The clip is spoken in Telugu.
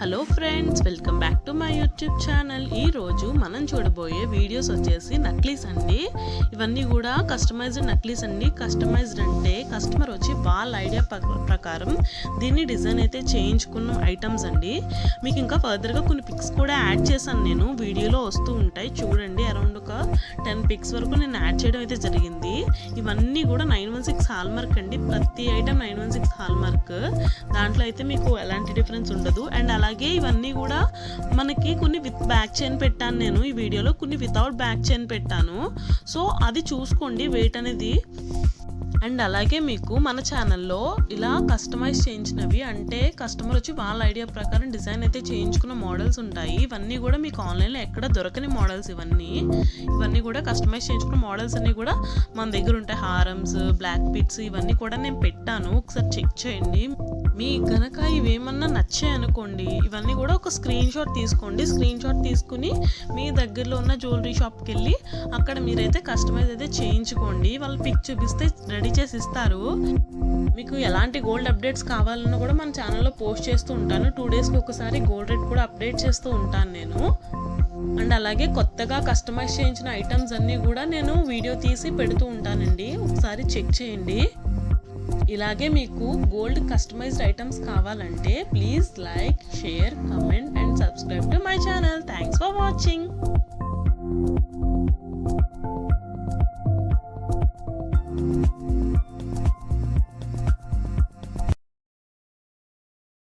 Hello friends, welcome back to my YouTube channel. ఈరోజు మనం చూడబోయే వీడియోస్ వచ్చేసి నక్లీస్ అండి. ఇవన్నీ కూడా కస్టమైజ్డ్ నక్లీస్ అండి. కస్టమైజ్డ్ అంటే కస్టమర్ వచ్చి వాళ్ళ ఐడియా ప్రకారం దీన్ని డిజైన్ అయితే చేయించుకున్న ఐటమ్స్ అండి. మీకు ఇంకా ఫర్దర్గా కొన్ని పిక్స్ కూడా యాడ్ చేశాను, నేను వీడియోలో వస్తూ ఉంటాయి చూడండి. అరౌండ్ ఒక 10 పిక్స్ వరకు నేను యాడ్ చేయడం అయితే జరిగింది. ఇవన్నీ కూడా 916 హాల్మార్క్ అండి. ప్రతి ఐటమ్ 916 హాల్మార్క్. దాంట్లో అయితే మీకు ఎలాంటి డిఫరెన్స్ ఉండదు. అండ్ అలాగే ఇవన్నీ కూడా మనకి కొన్ని విత్ బ్యాక్ చైన్ పెట్టాను నేను ఈ వీడియోలో, కొన్ని వితౌట్ బ్యాక్ చైన్ పెట్టాను. సో అది చూసుకోండి వెయిట్ అనేది. అండ్ అలాగే మీకు మన ఛానల్లో ఇలా కస్టమైజ్ చేయించినవి అంటే కస్టమర్ వచ్చి వాళ్ళ ఐడియా ప్రకారం డిజైన్ అయితే చేయించుకున్న మోడల్స్ ఉంటాయి. ఇవన్నీ కూడా మీకు ఆన్లైన్లో ఎక్కడ దొరకని మోడల్స్. ఇవన్నీ కూడా కస్టమైజ్ చేయించుకున్న మోడల్స్ అన్నీ కూడా మన దగ్గర ఉంటాయి. హారమ్స్, బ్లాక్ బిట్స్ ఇవన్నీ కూడా నేను పెట్టాను, ఒకసారి చెక్ చేయండి. మీ గనక ఇవేమన్నా నచ్చాయి అనుకోండి, ఇవన్నీ కూడా ఒక స్క్రీన్ షాట్ తీసుకోండి. స్క్రీన్ షాట్ తీసుకుని మీ దగ్గరలో ఉన్న జ్యువెలరీ షాప్కి వెళ్ళి అక్కడ మీరైతే కస్టమైజ్ అయితే చేయించుకోండి. వాళ్ళు పిక్ చూపిస్తే రెడీ చేసి ఇస్తారు. మీకు ఎలాంటి గోల్డ్ అప్డేట్స్ కావాలన్నా కూడా మన ఛానల్లో పోస్ట్ చేస్తూ ఉంటాను. 2 డేస్కి ఒకసారి గోల్డ్ రేట్ కూడా అప్డేట్ చేస్తూ ఉంటాను నేను. అండ్ అలాగే కొత్తగా కస్టమైజ్ చేయించిన ఐటమ్స్ అన్నీ కూడా నేను వీడియో తీసి పెడుతూ ఉంటానండి, ఒకసారి చెక్ చేయండి. ఇలాగే మీకు గోల్డ్ కస్టమైజ్డ్ ఐటమ్స్ కావాలంటే please like, share, comment and subscribe to my channel. Thanks for watching.